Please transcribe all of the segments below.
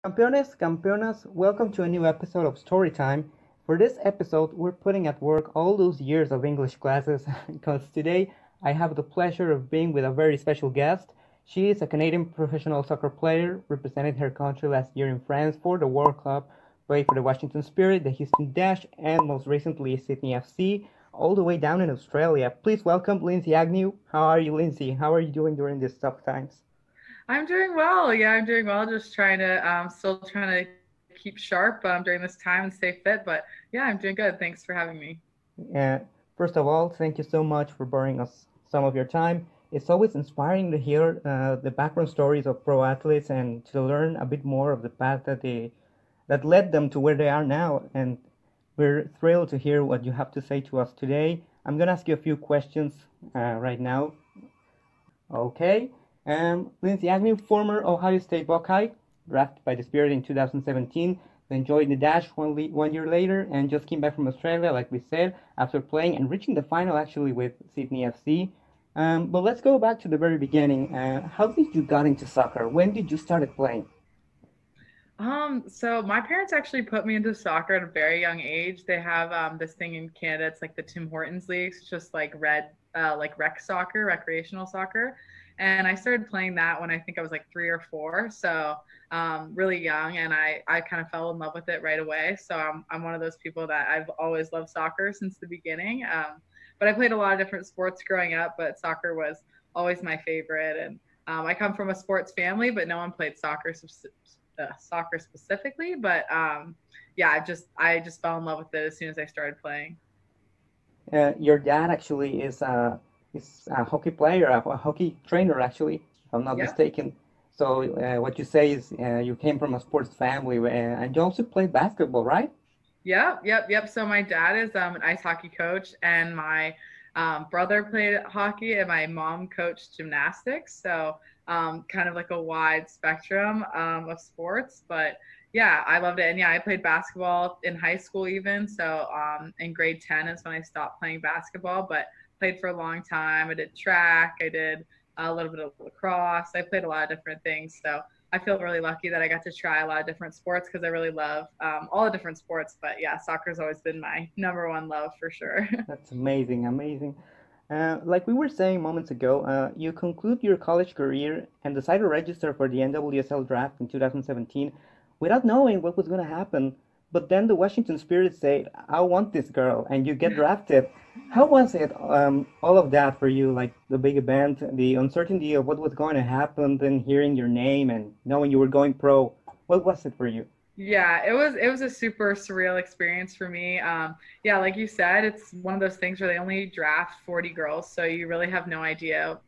Campeones, campeonas, welcome to a new episode of Storytime. For this episode, we're putting at work all those years of English classes because today I have the pleasure of being with a very special guest. She is a Canadian professional soccer player, represented her country last year in France for the World Cup, played for the Washington Spirit, the Houston Dash, and most recently Sydney FC, all the way down in Australia. Please welcome Lindsay Agnew. How are you, Lindsay? How are you doing during these tough times? I'm doing well. Yeah, I'm doing well. Just trying to, still trying to keep sharp during this time and stay fit. But yeah, I'm doing good. Thanks for having me. Uh, First of all, thank you so much for borrowing us some of your time. It's always inspiring to hear the background stories of pro athletes and to learn a bit more of the path that led them to where they are now. And we're thrilled to hear what you have to say to us today. I'm gonna ask you a few questions right now. Okay. Lindsay Agnew, former Ohio State Buckeye, drafted by the Spirit in 2017, then joined the Dash 1 year later, and just came back from Australia, like we said, after playing and reaching the final actually with Sydney FC. But let's go back to the very beginning. How did you got into soccer? When did you started playing? So my parents actually put me into soccer at a very young age. They have this thing in Canada. It's like the Tim Hortons leagues, just like like rec soccer, recreational soccer. And I started playing that when I think I was like 3 or 4. So really young, and I kind of fell in love with it right away. So I'm one of those people that I've always loved soccer since the beginning. But I played a lot of different sports growing up, but soccer was always my favorite. And I come from a sports family, but no one played soccer specifically. But yeah, I just fell in love with it as soon as I started playing. Your dad actually is a hockey player, a hockey trainer, actually, if I'm not Yep. mistaken. So what you say is you came from a sports family, and you also played basketball, right? Yep. So my dad is an ice hockey coach, and my brother played hockey, and my mom coached gymnastics. So kind of like a wide spectrum of sports. But yeah, I loved it. And yeah, I played basketball in high school even. So in grade 10 is when I stopped playing basketball, but played for a long time. I did track. I did a little bit of lacrosse. I played a lot of different things. So I feel really lucky that I got to try a lot of different sports because I really love all the different sports. But yeah, soccer's always been my number one love for sure. That's amazing, amazing. Like we were saying moments ago, you conclude your college career and decide to register for the NWSL draft in 2017 without knowing what was going to happen. But then the Washington Spirit said, I want this girl, and you get drafted. How was it, all of that for you, like the big event, the uncertainty of what was going to happen, then hearing your name and knowing you were going pro? What was it for you? Yeah, it was a super surreal experience for me. Yeah, like you said, it's one of those things where they only draft 40 girls, so you really have no idea,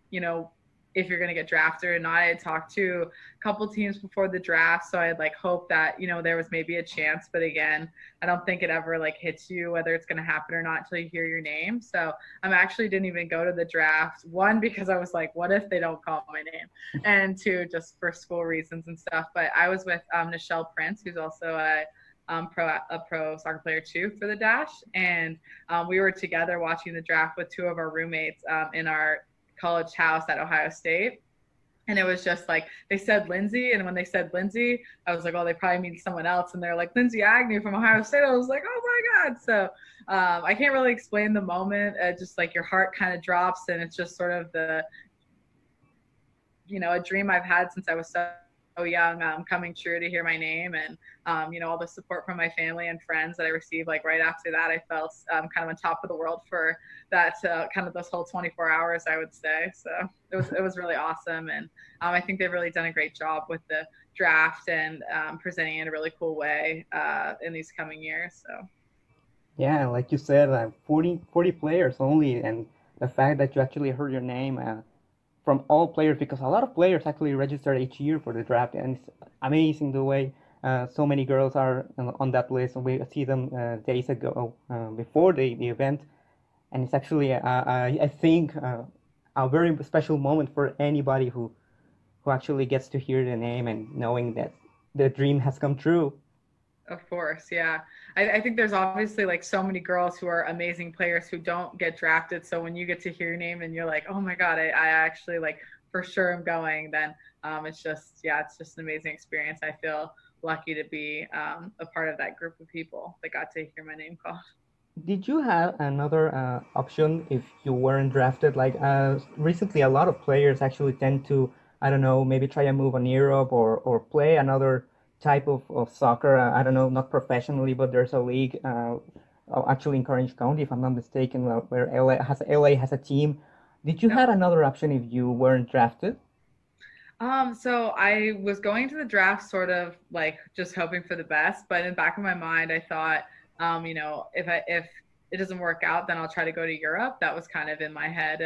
if you're gonna get drafted or not. I had talked to a couple teams before the draft, so I had like hoped that there was maybe a chance. But again, I don't think it ever like hits you whether it's gonna happen or not until you hear your name. So I actually didn't even go to the draft. One, because I was like, what if they don't call my name? And two, just for school reasons and stuff. But I was with Nichelle Prince, who's also a pro soccer player too for the Dash, and we were together watching the draft with two of our roommates in our college house at Ohio State. And it was just like they said Lindsay, and when they said Lindsay, I was like, oh, they probably mean someone else. And they're like Lindsay Agnew from Ohio State. I was like, oh my god! So I can't really explain the moment. Just like your heart kind of drops, and it's just sort of a dream I've had since I was so young, coming true to hear my name. And all the support from my family and friends that I received. Like right after that, I felt kind of on top of the world for that kind of those whole 24 hours, I would say. So it was really awesome. And I think they've really done a great job with the draft and presenting it in a really cool way in these coming years. So Yeah, like you said, 40 players only, and the fact that you actually heard your name from all players, because a lot of players actually register each year for the draft, and it's amazing the way so many girls are on that list. And we see them days ago before the event, and it's actually, I think, a very special moment for anybody who actually gets to hear the name and knowing that the dream has come true. of course, yeah. I think there's obviously like so many girls who are amazing players who don't get drafted. So when you get to hear your name and you're like, oh my God, I actually like for sure am going, then it's just, yeah, it's just an amazing experience. I feel lucky to be a part of that group of people that got to hear my name called. Did you have another option if you weren't drafted? Like recently, a lot of players actually tend to, I don't know, maybe try a move on Europe or play another type of soccer. I don't know, not professionally, but there's a league actually in Orange County, if I'm not mistaken, where LA has a team. Did you Yep. have another option if you weren't drafted? So I was going to the draft sort of like just hoping for the best, but in the back of my mind, I thought, if it doesn't work out, then I'll try to go to Europe. That was kind of in my head,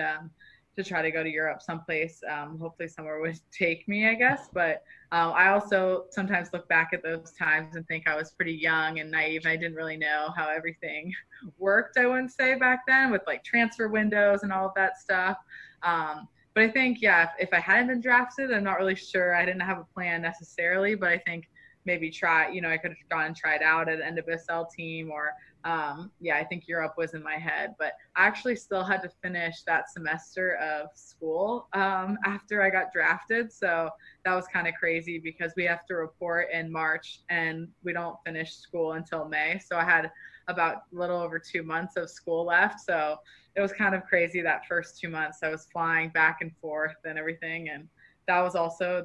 to try to go to Europe someplace. Hopefully somewhere would take me, I guess. But I also sometimes look back at those times and think I was pretty young and naive. I didn't really know how everything worked, I wouldn't say back then, with like transfer windows and all of that stuff. But I think, yeah, if I hadn't been drafted, I'm not really sure. I didn't have a plan necessarily, but I think maybe I could have gone and tried out at an NWSL team or, yeah, I think Europe was in my head. But I actually still had to finish that semester of school after I got drafted. So that was kind of crazy because we have to report in March and we don't finish school until May. So I had about a little over 2 months of school left. So it was kind of crazy that first 2 months. I was flying back and forth and everything. And that was also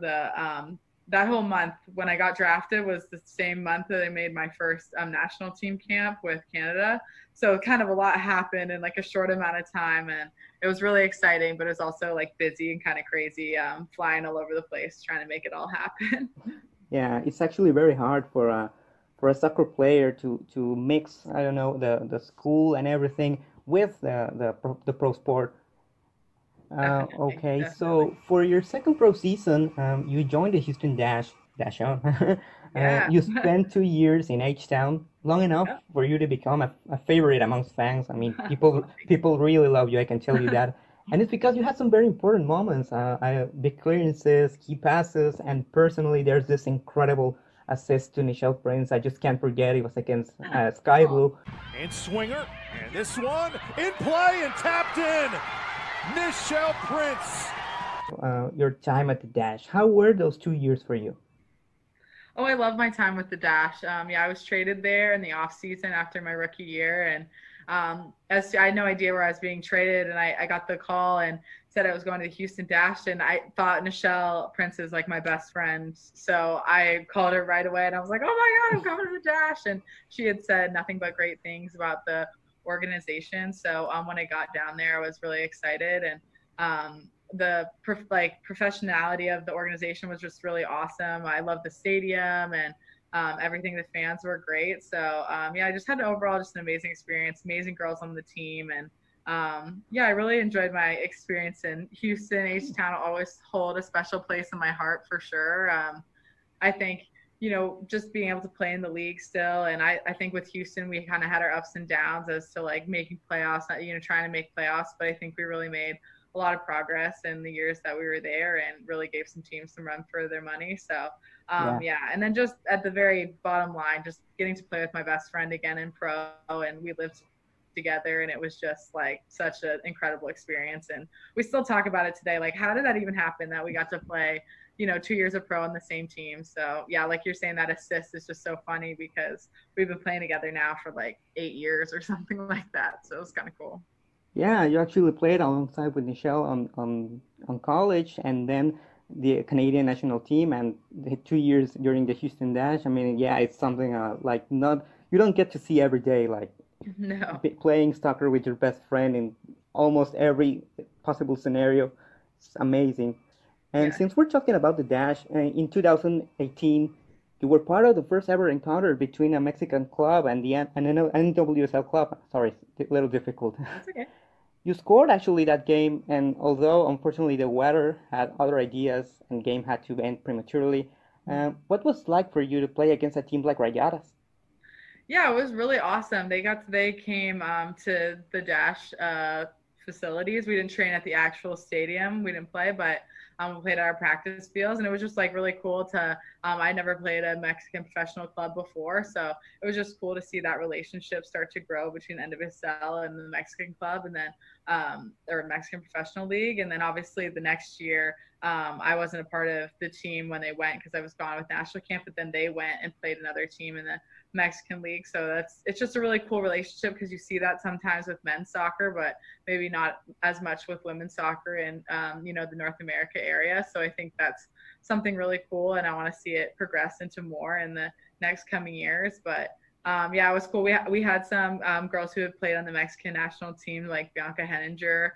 that whole month when I got drafted was the same month that I made my first national team camp with Canada. So kind of a lot happened in like a short amount of time. And it was really exciting, but it was also like busy and kind of crazy, flying all over the place, trying to make it all happen. Yeah, it's actually very hard for a soccer player to mix, I don't know, the school and everything with the pro sport. Definitely, Okay, definitely. so for your second pro season, you joined the Houston Dash on. Yeah. You spent 2 years in H-Town, long enough Yep. for you to become a favorite amongst fans. I mean, people Well, thank people really love you, I can tell you that. And it's because you had some very important moments, big clearances, key passes, and personally, there's this incredible assist to Nichelle Prince. I just can't forget it was against Sky oh, Blue. And Swinger, and this one in play and tapped in. Nichelle Prince. Your time at the Dash. How were those 2 years for you? Oh, I love my time with the Dash. Yeah, I was traded there in the off season after my rookie year, and as I had no idea where I was being traded, and I got the call and said I was going to the Houston Dash, and I thought Nichelle Prince is like my best friend, so I called her right away, and I was like, "Oh my God, I'm coming to the Dash!" And she had said nothing but great things about the organization. So when I got down there, I was really excited, and the professionality of the organization was just really awesome. I love the stadium and everything. The fans were great. So yeah, I just had overall just an amazing experience. Amazing girls on the team, and yeah, I really enjoyed my experience in Houston. H-Town will always hold a special place in my heart for sure. I think, just being able to play in the league still. And I think with Houston, we kind of had our ups and downs as to like making playoffs, trying to make playoffs. But I think we really made a lot of progress in the years that we were there and really gave some teams some run for their money. So, Yeah. yeah. And then just at the very bottom line, just getting to play with my best friend again in pro, and we lived together, and it was just like such an incredible experience. And we still talk about it today. Like, how did that even happen that we got to play 2 years of pro on the same team? So yeah, like you're saying, that assist is just so funny because we've been playing together now for like 8 years or something like that. So it's kind of cool. Yeah, you actually played alongside with Nichelle on college and then the Canadian national team and the 2 years during the Houston Dash. I mean, yeah, it's something like not you don't get to see every day, like No. playing soccer with your best friend in almost every possible scenario. It's amazing. And Yeah. since we're talking about the Dash, in 2018, you were part of the first ever encounter between a Mexican club and the NWSL club. Sorry, it's a little difficult. That's okay. You scored actually that game, and although unfortunately the weather had other ideas and game had to end prematurely, what was it like for you to play against a team like Rayadas? Yeah, it was really awesome. They came to the Dash facilities. We didn't train at the actual stadium. We didn't play, but we played at our practice fields, and it was just like really cool to. I never played a Mexican professional club before, so it was just cool to see that relationship start to grow between NWSL and the Mexican club, and then or Mexican Professional League, and then obviously the next year I wasn't a part of the team when they went because I was gone with national camp, but then they went and played another team in the Mexican League. So it's just a really cool relationship because you see that sometimes with men's soccer, but maybe not as much with women's soccer in the North America area. So I think that's something really cool, and I want to see it progress into more in the next coming years. But it was cool. We had some girls who had played on the Mexican national team, like Bianca Henninger.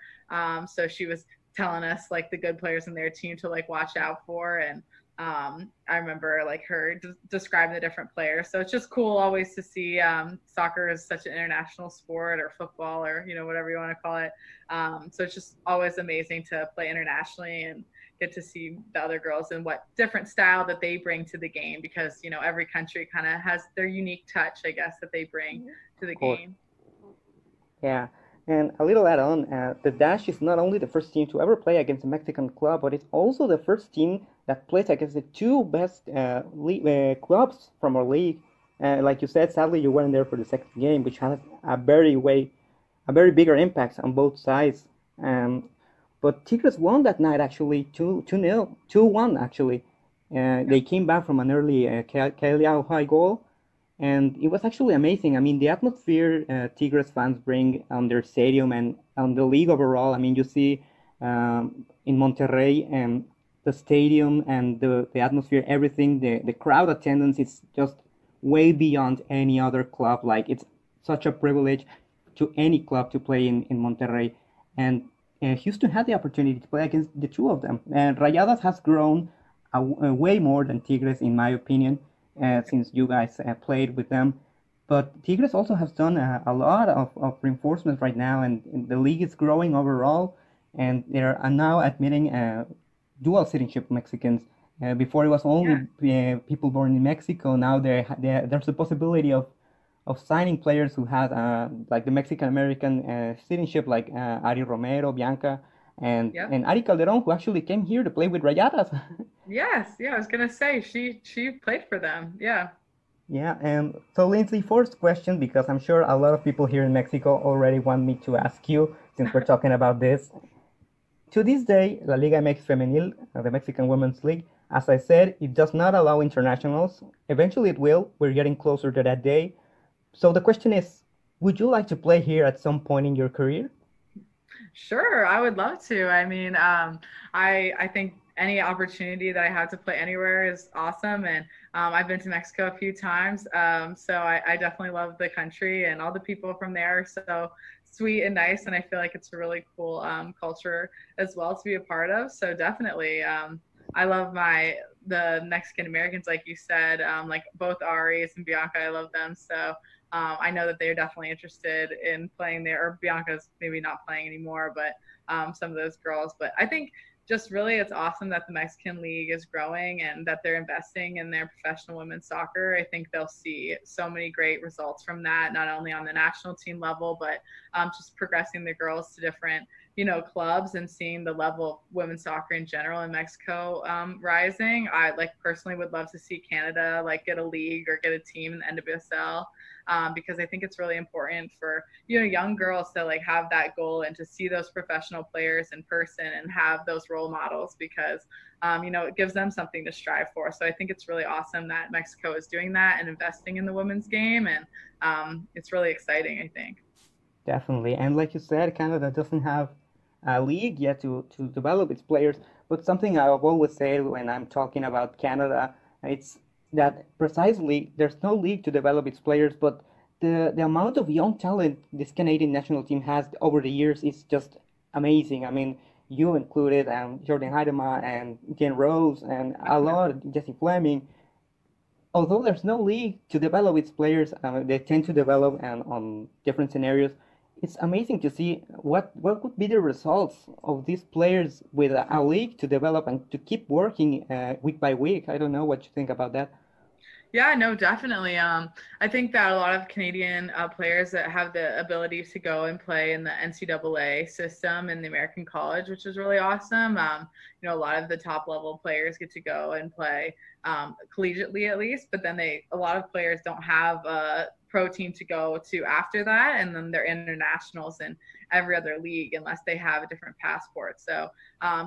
So she was telling us like the good players in their team to like watch out for, and I remember like her describing the different players. So it's just cool always to see soccer is such an international sport, or football, or whatever you want to call it. So it's just always amazing to play internationally and get to see the other girls and what different style that they bring to the game, because every country kind of has their unique touch, I guess, that they bring to the game. Yeah. And a little add-on, the Dash is not only the first team to ever play against a Mexican club, but it's also the first team that plays against the two best clubs from our league. Like you said, sadly you weren't there for the second game, which has a very bigger impact on both sides. But Tigres won that night actually 2-0, 2-1 actually. They came back from an early Kyle high goal. And it was actually amazing. I mean, the atmosphere Tigres fans bring on their stadium and on the league overall. I mean, you see in Monterrey and the stadium and the atmosphere, everything, the crowd attendance is just way beyond any other club. Like, it's such a privilege to any club to play in Monterrey. And Houston had the opportunity to play against the two of them. And Rayadas has grown way more than Tigres, in my opinion. Since you guys played with them. But Tigres also has done a lot of reinforcements right now, and the league is growing overall, and they are now admitting dual citizenship Mexicans. Before it was only people born in Mexico. Now there's a possibility of signing players who had like the Mexican-American citizenship, like Ari Romero, Bianca, and Ari Calderon, who actually came here to play with Rayadas. Yes, I was gonna say she played for them. Yeah. Yeah, and so Lindsay, first question, because I'm sure a lot of people here in Mexico already want me to ask you, since we're talking about this. To this day, La Liga MX Femenil, the Mexican Women's League, as I said, it does not allow internationals. Eventually it will. We're getting closer to that day. So the question is, would you like to play here at some point in your career? Sure, I would love to. I mean, I think any opportunity that I have to play anywhere is awesome. And I've been to Mexico a few times. So I definitely love the country, and all the people from there are so sweet and nice. And I feel like it's a really cool culture as well to be a part of. So definitely, I love the Mexican Americans, like you said, like both Aries and Bianca, I love them. So I know that they're definitely interested in playing there, or Bianca's maybe not playing anymore, but some of those girls. But I think just really it's awesome that the Mexican League is growing and that they're investing in their professional women's soccer. I think they'll see so many great results from that, not only on the national team level, but just progressing the girls to different clubs and seeing the level of women's soccer in general in Mexico rising. I personally would love to see Canada get a league or get a team in the NWSL. Because I think it's really important for young girls to have that goal and to see those professional players in person and have those role models, because it gives them something to strive for. So I think it's really awesome that Mexico is doing that and investing in the women's game, and it's really exciting, I think. Definitely. And like you said, Canada doesn't have a league yet to develop its players. But something I've always said when I'm talking about Canada, it's that precisely there's no league to develop its players, but the amount of young talent this Canadian national team has over the years is just amazing. I mean, you included Jordan Heidema and Jen Rose and a lot, Jesse Fleming. Although there's no league to develop its players, they tend to develop on different scenarios. It's amazing to see what would be the results of these players with a league to develop and to keep working week by week. I don't know what you think about that. Yeah, no, definitely. I think that a lot of Canadian players that have the ability to go and play in the NCAA system in the American college, which is really awesome. A lot of the top level players get to go and play collegiately at least, but then a lot of players don't have a pro team to go to after that, and then they're internationals in every other league unless they have a different passport. So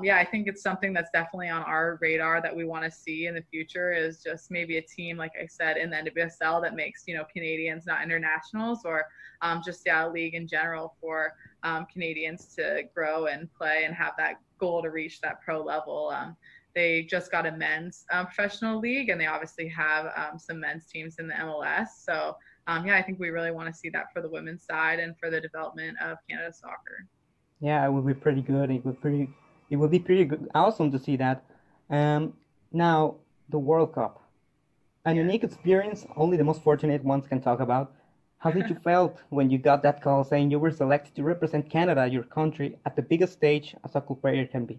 yeah, I think it's something that's definitely on our radar that we want to see in the future, is just maybe a team, like I said, in the NWSL that makes, you know, Canadians not internationals, or just a league in general for Canadians to grow and play and have that goal to reach that pro level. They just got a men's professional league, and they obviously have some men's teams in the MLS. So yeah, I think we really want to see that for the women's side and for the development of Canada soccer. Yeah, it would be pretty good. It would be pretty good, awesome to see that. Now the World Cup, a Yeah. unique experience. Only the most fortunate ones can talk about. How did you felt when you got that call saying you were selected to represent Canada, your country, at the biggest stage a soccer player can be?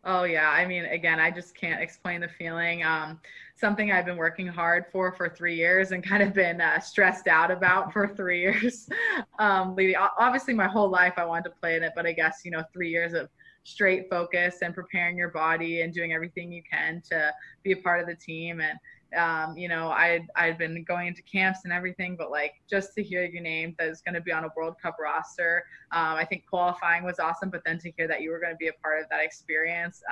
Oh yeah, I mean, again, I just can't explain the feeling. Something I've been working hard for 3 years and kind of been stressed out about for 3 years. Obviously, my whole life I wanted to play in it, but I guess, you know, 3 years of straight focus and preparing your body and doing everything you can to be a part of the team. And you know, I'd been going into camps and everything, but like just to hear your name that is going to be on a World Cup roster, I think qualifying was awesome, but then to hear that you were going to be a part of that experience,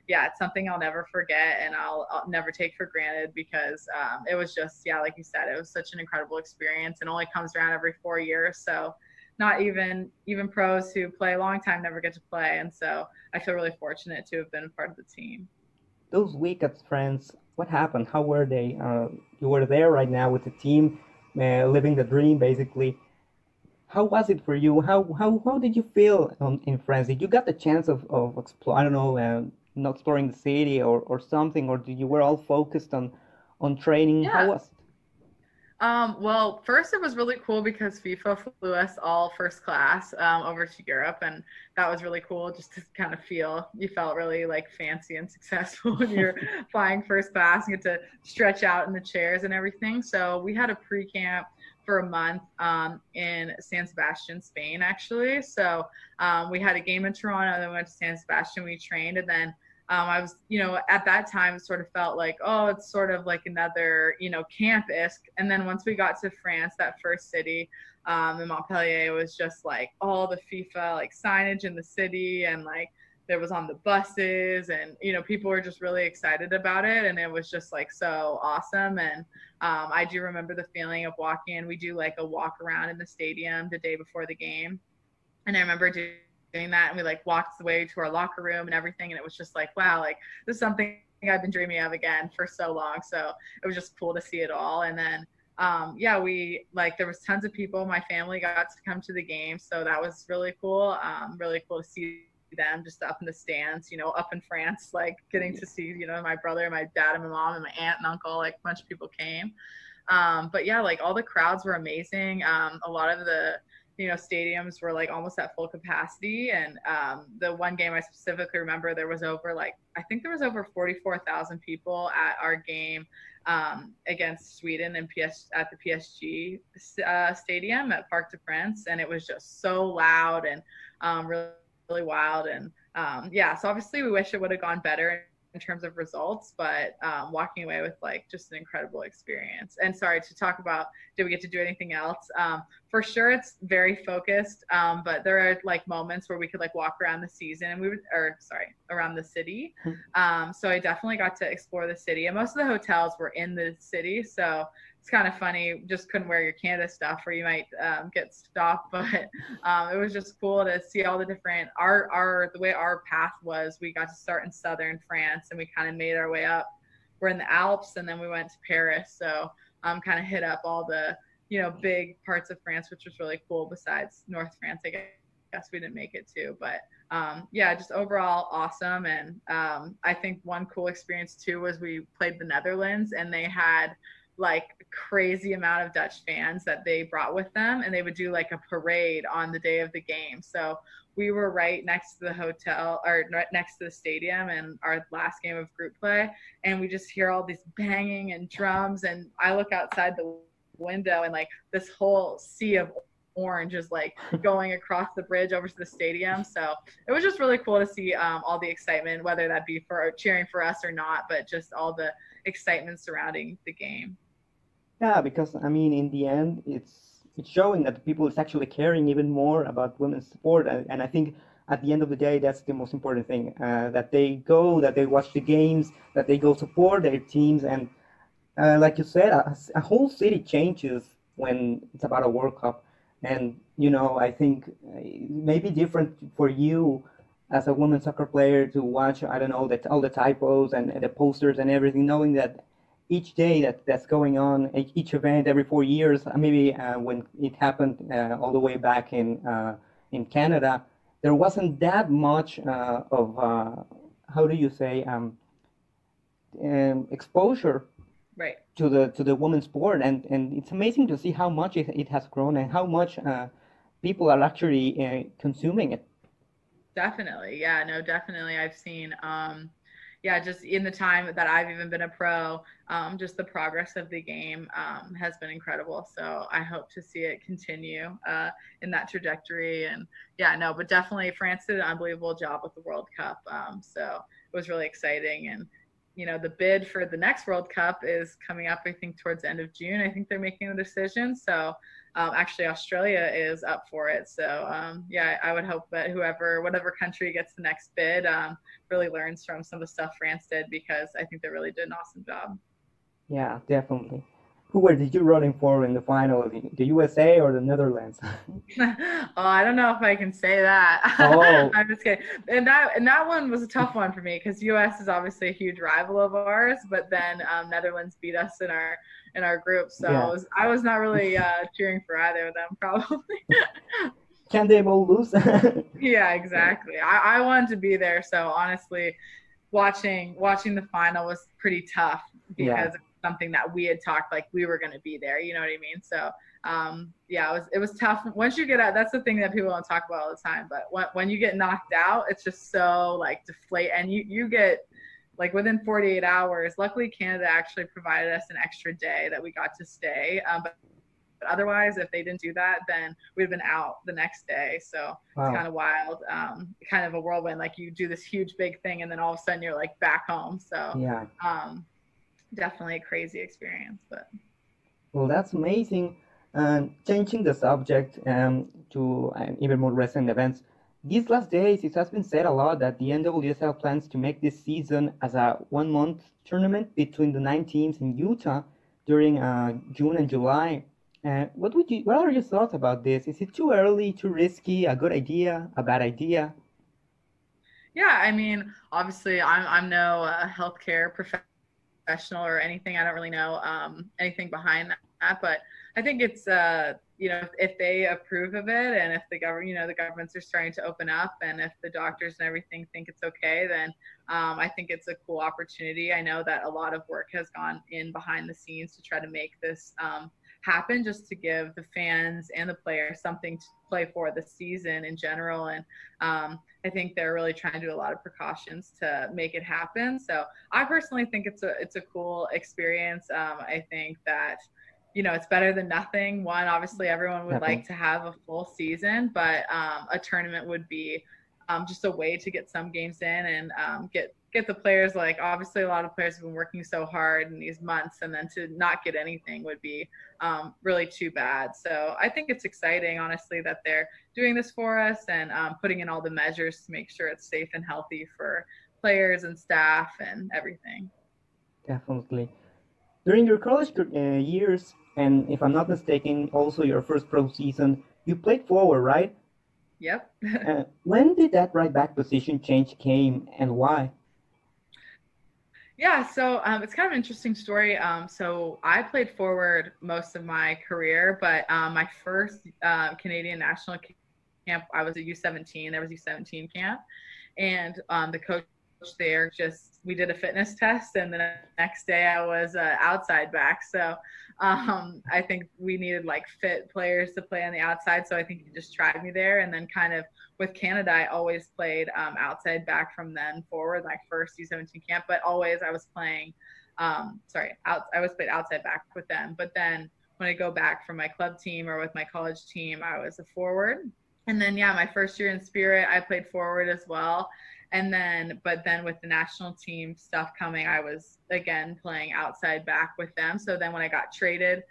yeah, it's something I'll never forget, and I'll never take for granted, because it was just, yeah, like you said, it was such an incredible experience, and only comes around every 4 years. So not even pros who play a long time never get to play, and so I feel really fortunate to have been a part of the team. Those week at France, what happened? How were they? You were there right now with the team, living the dream, basically. How was it for you? How did you feel in France? Did you got the chance of explore? I don't know, not exploring the city or something, or did you were all focused on training? How Yeah. was it? Well, first it was really cool because FIFA flew us all first class over to Europe, and that was really cool just to kind of feel, you felt really like fancy and successful when you're flying first class and get to stretch out in the chairs and everything. So we had a pre-camp for a month in San Sebastian, Spain, actually. So we had a game in Toronto, then we went to San Sebastian, we trained, and then I was, you know, at that time, it sort of felt like, oh, it's sort of like another, you know, camp-esque. And then once we got to France, that first city in Montpellier, it was just like all the FIFA like signage in the city, and like there was on the buses, and, you know, people were just really excited about it. And it was just like so awesome. And I do remember the feeling of walking in. We do like a walk around in the stadium the day before the game. And I remember doing that, and we like walked the way to our locker room and everything, and it was just like, wow, like this is something I've been dreaming of again for so long. So it was just cool to see it all. And then yeah, we like, there was tons of people. My family got to come to the game, so that was really cool. Really cool to see them just up in the stands, you know, up in France, like getting to see, you know, my brother, my dad, and my mom, and my aunt and uncle, like a bunch of people came. But yeah, like all the crowds were amazing. A lot of the, you know, stadiums were like almost at full capacity. And the one game I specifically remember, there was over like, I think there was over 44,000 people at our game against Sweden and at the PSG stadium at Parc de France. And it was just so loud and really, really wild. And yeah, so obviously we wish it would have gone better in terms of results, but walking away with like just an incredible experience. And sorry to talk about, did we get to do anything else? For sure, it's very focused, but there are like moments where we could like walk around the season, and around the city. So I definitely got to explore the city, and most of the hotels were in the city. So it's kind of funny, just couldn't wear your Canada stuff or you might get stopped, but it was just cool to see all the different, the way our path was, we got to start in southern France, and we kind of made our way up. We're in the Alps, and then we went to Paris. So kind of hit up all the, you know, big parts of France, which was really cool, besides North France, I guess we didn't make it to. But yeah, just overall awesome. And I think one cool experience too was we played the Netherlands, and they had like a crazy amount of Dutch fans that they brought with them, and they would do like a parade on the day of the game. So we were right next to the hotel, or right next to the stadium, and our last game of group play, and we just hear all these banging and drums, and I look outside the window, and like this whole sea of orange is like going across the bridge over to the stadium. So it was just really cool to see all the excitement, whether that be for cheering for us or not, but just all the excitement surrounding the game. Yeah, because I mean, in the end, it's showing that the people is actually caring even more about women's sport, and I think at the end of the day, that's the most important thing. That they go, that they watch the games, that they go support their teams, and like you said, a whole city changes when it's about a World Cup. And I think it may be different for you as a women's soccer player to watch, I don't know, that all the typos and the posters and everything, knowing that each day that's going on, each event every 4 years, maybe when it happened all the way back in Canada, there wasn't that much of how do you say exposure Right. to the women's sport, and it's amazing to see how much it has grown and how much people are actually consuming it. Definitely. Yeah, no, definitely. I've seen, yeah, just in the time that I've even been a pro, just the progress of the game has been incredible. So I hope to see it continue in that trajectory. And yeah, no, but definitely France did an unbelievable job with the World Cup. So it was really exciting. And, the bid for the next World Cup is coming up, I think, towards the end of June. I think they're making the decision. So actually, Australia is up for it. So yeah, I would hope that whatever country gets the next bid, really learns from some of the stuff France did, because I think they really did an awesome job. Yeah, definitely. Who were did you rooting for in the final? The USA or the Netherlands? Oh, I don't know if I can say that. Oh, I'm just kidding. And that one was a tough one for me, because US is obviously a huge rival of ours, but then Netherlands beat us in our group, so yeah. I was not really cheering for either of them, probably. Can they all lose? Yeah, exactly. I wanted to be there, so honestly, watching the final was pretty tough, Yeah. because it's something that we had talked like we were going to be there. You know what I mean? So yeah, it was tough. Once you get out, that's the thing that people don't talk about all the time. But when you get knocked out, it's just so like deflate, and you get like within 48 hours. Luckily, Canada actually provided us an extra day that we got to stay. But otherwise, if they didn't do that, then we'd have been out the next day. So it's Wow. kind of wild, kind of a whirlwind. Like you do this huge big thing, and then all of a sudden you're like back home. So Yeah. definitely a crazy experience. But Well, that's amazing. Changing the subject to even more recent events. These last days, it has been said a lot that the NWSL plans to make this season as a 1 month tournament between the 9 teams in Utah during June and July. What are your thoughts about this? Is it too early, too risky, a good idea, a bad idea? yeah, I mean, obviously, I'm no healthcare professional or anything. I don't really know anything behind that, but I think it's if they approve of it, and if the government the governments are starting to open up, and if the doctors and everything think it's okay, then I think it's a cool opportunity. I know that a lot of work has gone in behind the scenes to try to make this happen, just to give the fans and the players something to play for the season in general. And I think they're really trying to do a lot of precautions to make it happen. So I personally think it's a cool experience. I think that it's better than nothing. One, obviously everyone would Definitely. like to have a full season, but a tournament would be just a way to get some games in, and get the players, like obviously a lot of players have been working so hard in these months, and then to not get anything would be really too bad. So I think it's exciting, honestly, that they're doing this for us, and putting in all the measures to make sure it's safe and healthy for players and staff and everything. Definitely. During your college years, and if I'm not mistaken, also your first pro season, you played forward, right? Yep. When did that right back position change came and why? Yeah, so it's kind of an interesting story. So I played forward most of my career, but my first Canadian national camp, I was a U17. There was U17 camp, and the coach there we did a fitness test, and the next day I was outside back. So I think we needed like fit players to play on the outside, so I think he just tried me there. And then kind of with Canada, I always played outside back from then forward, my first U17 camp, but always I was playing I always played outside back with them. But then when I go back from my club team or with my college team, I was a forward. And then, yeah, my first year in Spirit, I played forward as well. And then, but then with the national team stuff coming, I was again playing outside back with them. So then when I got traded,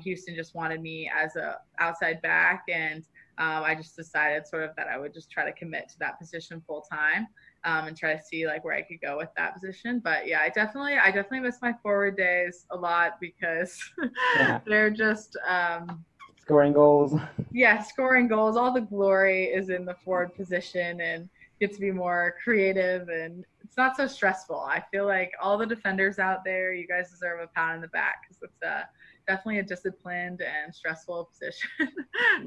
Houston just wanted me as a outside back. And I just decided sort of that I would just try to commit to that position full time, and try to see like where I could go with that position. But yeah, I definitely miss my forward days a lot because they're just scoring goals. Yeah, scoring goals. All the glory is in the forward position, and get to be more creative, and it's not so stressful. I feel like all the defenders out there, you guys deserve a pat on the back because it's definitely a disciplined and stressful position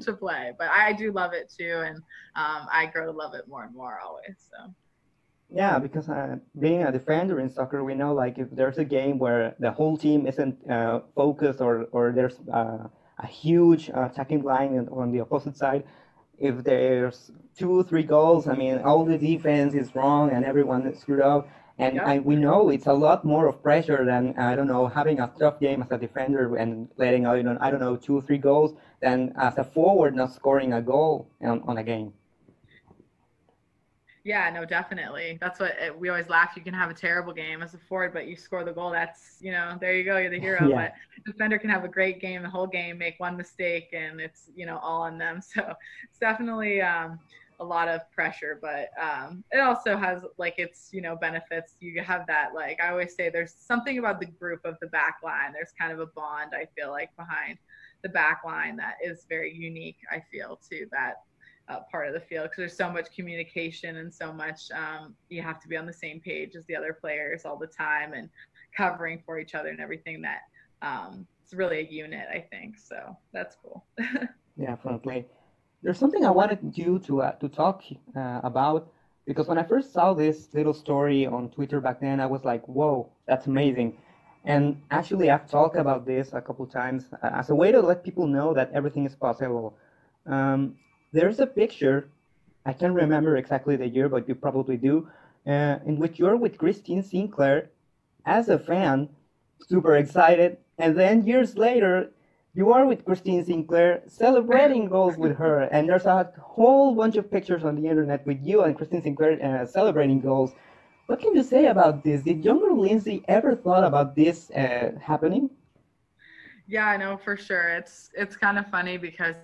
to play. But I do love it too, and I grow to love it more and more always. So. Yeah, because being a defender in soccer, we know like if there's a game where the whole team isn't focused or there's a huge attacking line on the opposite side, if there's 2-3 goals, I mean, all the defense is wrong and everyone is screwed up. And we know it's a lot more of pressure than, I don't know, having a tough game as a defender and letting out, I don't know, 2-3 goals than as a forward not scoring a goal on a game. Yeah, no, definitely. That's what we always laugh. You can have a terrible game as a forward, but you score the goal. That's, there you go. You're the hero. Yeah. But defender can have a great game, the whole game, make one mistake, and it's, all on them. So it's definitely a lot of pressure, but it also has like its, benefits. You have that, like I always say, there's something about the group of the back line. There's kind of a bond, I feel like, behind the back line that is very unique, I feel, to that part of the field, because there's so much communication and so much you have to be on the same page as the other players all the time and covering for each other and everything. That it's really a unit, I think. So that's cool. Yeah, definitely. There's something I wanted you to talk about, because when I first saw this little story on Twitter back then, I was like, whoa, that's amazing. And actually, I've talked about this a couple times as a way to let people know that everything is possible. There's a picture, I can't remember exactly the year, but you probably do, in which you're with Christine Sinclair as a fan, super excited, and then years later, you are with Christine Sinclair celebrating goals with her, and there's a whole bunch of pictures on the internet with you and Christine Sinclair celebrating goals. What can you say about this? Did younger Lindsay ever thought about this happening? Yeah, I know for sure. It's kind of funny because,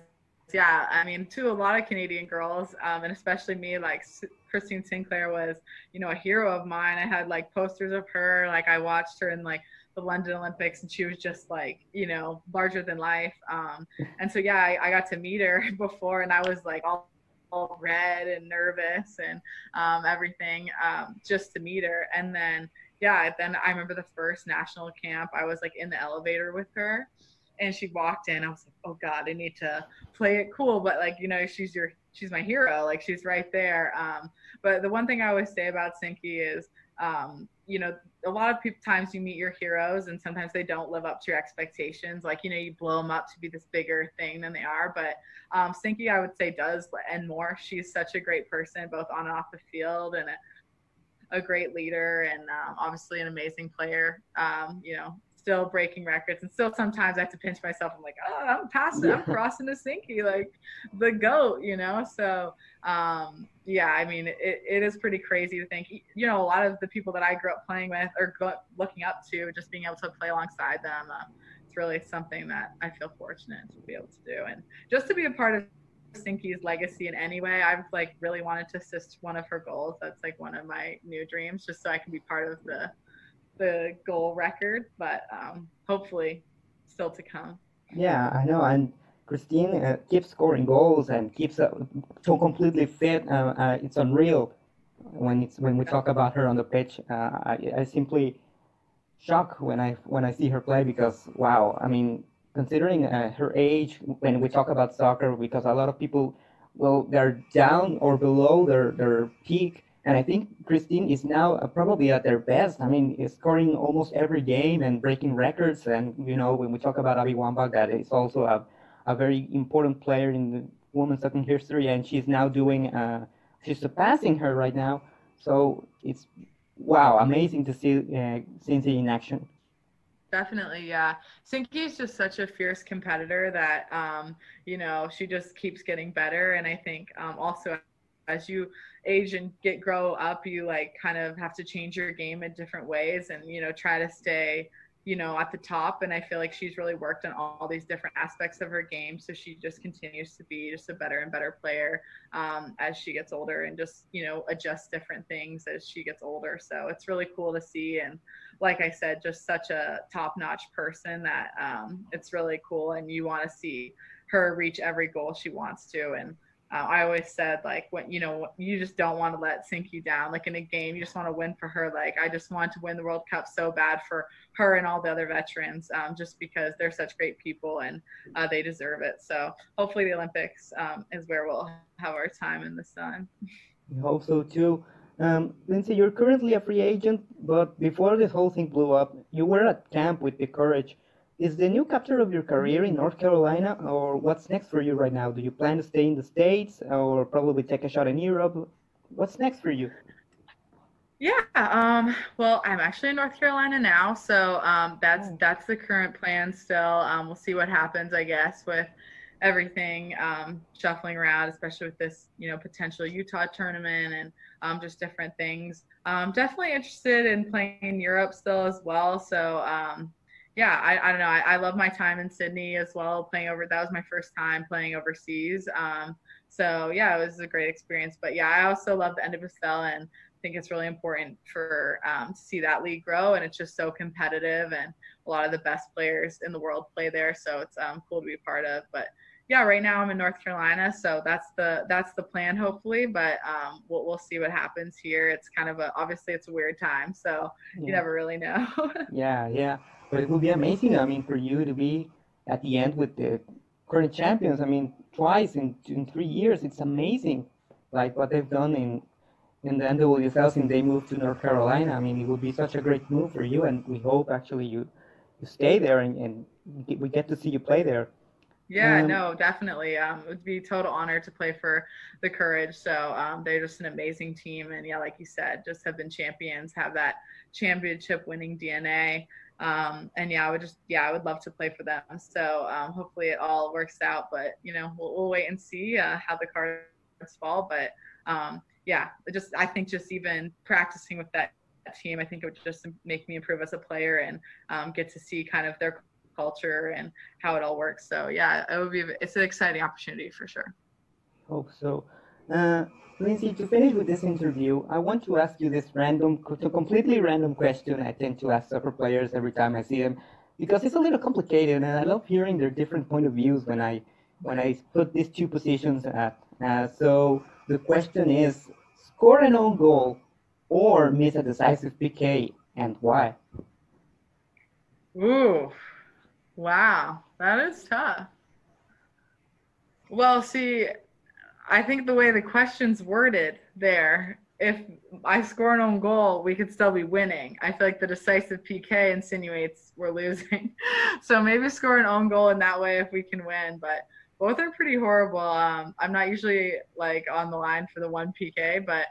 yeah, I mean, to a lot of Canadian girls, and especially me, like Christine Sinclair was, a hero of mine. I had like posters of her. Like I watched her in like the London Olympics, and she was just like, larger than life. And so, yeah, I got to meet her before, and I was like all red and nervous and everything, just to meet her. And then, yeah, then I remember the first national camp, I was like in the elevator with her. And she walked in. I was like, oh God, I need to play it cool. But like, she's my hero. Like she's right there. But the one thing I always say about Sinky is, a lot of times you meet your heroes and sometimes they don't live up to your expectations. Like, you blow them up to be this bigger thing than they are. But Sinky, I would say, does and more. She's such a great person, both on and off the field, and a great leader, and obviously an amazing player. Still breaking records, and still sometimes I have to pinch myself. I'm like, oh, I'm crossing the Sinky, like the GOAT, So, yeah, I mean, it is pretty crazy to think, a lot of the people that I grew up playing with or looking up to, just being able to play alongside them, it's really something that I feel fortunate to be able to do, and just to be a part of Sinky's legacy in any way. I've like really wanted to assist one of her goals. That's like one of my new dreams, just so I can be part of the goal record, but hopefully still to come. Yeah, I know. And Christine keeps scoring goals and keeps so completely fit. It's unreal when we talk about her on the pitch. I simply shock when I see her play, because wow, I mean, considering her age, when we talk about soccer, because a lot of people, well, they're down or below their peak. And I think Christine is now probably at their best. I mean, is scoring almost every game and breaking records. And, when we talk about Abby Wambach, that is also a very important player in the women's soccer history. And she's now she's surpassing her right now. So it's, wow, amazing to see Cincy in action. Definitely, yeah. Sinky is just such a fierce competitor that, she just keeps getting better. And I think also as you age and grow up, you like kind of have to change your game in different ways and, try to stay, at the top. And I feel like she's really worked on all these different aspects of her game. So she just continues to be just a better and better player as she gets older and just, adjusts different things as she gets older. So it's really cool to see. And like I said, just such a top-notch person that it's really cool. And you want to see her reach every goal she wants to. And I always said, like, when, you just don't want to let Sinky down. Like in a game, you just want to win for her. Like, I just want to win the World Cup so bad for her and all the other veterans, just because they're such great people and they deserve it. So hopefully the Olympics is where we'll have our time in the sun. I hope so too. Lindsay, you're currently a free agent, but before this whole thing blew up, you were at camp with the Courage. Is the new chapter of your career in North Carolina, or what's next for you right now? Do you plan to stay in the States, or probably take a shot in Europe? What's next for you? Yeah, well, I'm actually in North Carolina now, so that's the current plan still. We'll see what happens, I guess, with everything shuffling around, especially with this, potential Utah tournament and just different things. Definitely interested in playing in Europe still as well. So yeah, I don't know. I love my time in Sydney as well, that was my first time playing overseas. So yeah, it was a great experience. But yeah, I also love the NWSL and think it's really important for to see that league grow, and it's just so competitive, and a lot of the best players in the world play there. So it's cool to be a part of. But yeah, right now I'm in North Carolina, so that's the plan, hopefully. But we'll see what happens here. It's kind of obviously it's a weird time, so you never really know. Yeah. But it would be amazing, I mean, for you to be at the end with the current champions. I mean, twice in 3 years. It's amazing, like what they've done in the NWSL since they moved to North Carolina. I mean, it would be such a great move for you, and we hope actually you stay there and we get to see you play there. Yeah, no, definitely. It would be a total honor to play for the Courage. So they're just an amazing team. And yeah, like you said, just have been champions, have that championship winning DNA. And yeah, I would love to play for them. So hopefully it all works out, but we'll wait and see how the cards fall. But yeah, I think just even practicing with that team, I think it would just make me improve as a player and get to see kind of their culture and how it all works. So yeah, it's an exciting opportunity for sure. Hope so. Lindsay, to finish with this interview, I want to ask you this completely random question I tend to ask soccer players every time I see them, because it's a little complicated, and I love hearing their different point of views when I put these two positions at. So the question is, score an own goal or miss a decisive PK, and why? Ooh, wow, that is tough. Well, see, I think the way the question's worded there, if I score an own goal, we could still be winning. I feel like the decisive PK insinuates we're losing. So maybe score an own goal in that way if we can win. But both are pretty horrible. I'm not usually like on the line for the one PK, but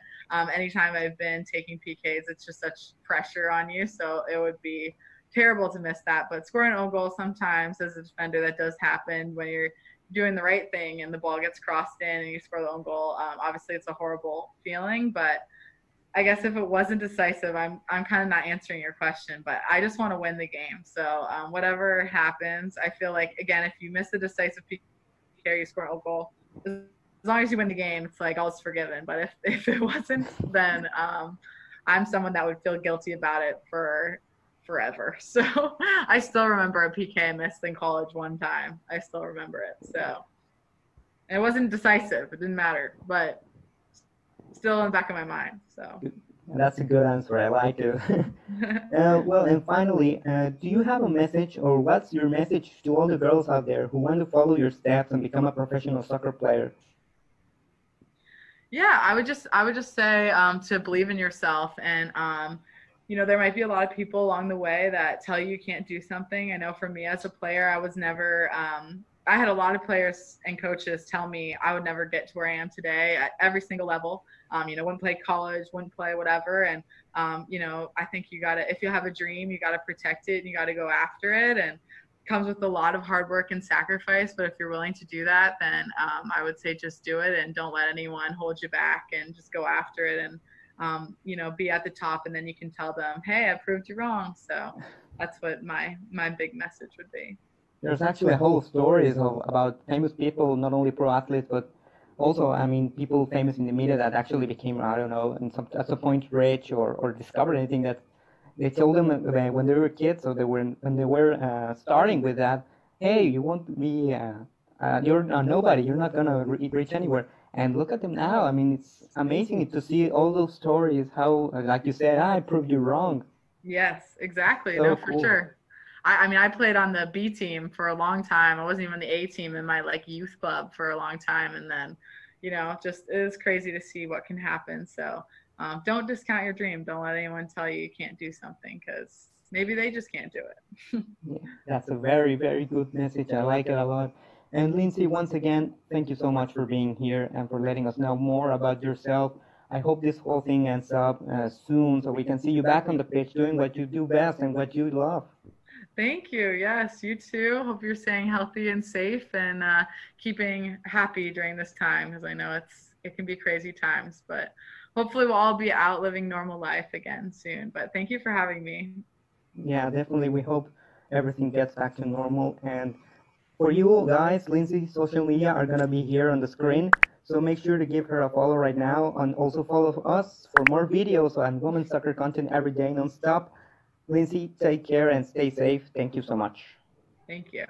anytime I've been taking PKs, it's just such pressure on you. So it would be terrible to miss that. But scoring an own goal sometimes as a defender, that does happen when you're doing the right thing and the ball gets crossed in and you score the own goal. Obviously it's a horrible feeling, but I guess if it wasn't decisive, I'm kind of not answering your question, but I just want to win the game. So whatever happens, I feel like, again, if you miss the decisive PK, you score an own goal, as long as you win the game, it's like all's forgiven. But if it wasn't, then I'm someone that would feel guilty about it for forever. So I still remember a PK I missed in college one time. I still remember it. So, and it wasn't decisive. It didn't matter, but still in the back of my mind. So that's a good answer. I like it. Well, and finally, do you have a message, or what's your message to all the girls out there who want to follow your steps and become a professional soccer player? Yeah, I would just say to believe in yourself, and there might be a lot of people along the way that tell you can't do something. I know for me as a player, I was never I had a lot of players and coaches tell me I would never get to where I am today at every single level. Wouldn't play college, wouldn't play whatever. And, I think you got to, if you have a dream, you got to protect it and you got to go after it. And it comes with a lot of hard work and sacrifice. But if you're willing to do that, then I would say just do it and don't let anyone hold you back and just go after it and, be at the top. And then you can tell them, hey, I proved you wrong. So that's what my big message would be. There's actually a whole stories about famous people, not only pro athletes, but also, people famous in the media that actually became, I don't know, at some point rich or discovered anything that they told them when they were kids, so when they were starting with that, hey, you won't be, you're a nobody, you're not gonna reach anywhere. And look at them now. It's amazing to see all those stories. How, like you said, I proved you wrong. Yes, exactly. So No, for cool. sure. I played on the B team for a long time. I wasn't even on the A team in my youth club for a long time. And then, just it is crazy to see what can happen. So don't discount your dream. Don't let anyone tell you you can't do something because maybe they just can't do it. Yeah, that's a very, very good message. I like it a lot. And Lindsay, once again, thank you so much for being here and for letting us know more about yourself. I hope this whole thing ends up soon so we can see you back on the pitch doing what you do best and what you love. Thank you. Yes, you too. Hope you're staying healthy and safe and keeping happy during this time because I know it can be crazy times, but hopefully we'll all be out living normal life again soon. But thank you for having me. Yeah, definitely. We hope everything gets back to normal. And for you guys, Lindsay's social media are going to be here on the screen. So make sure to give her a follow right now and also follow us for more videos and women's soccer content every day nonstop. Lindsay, take care and stay safe. Thank you so much. Thank you.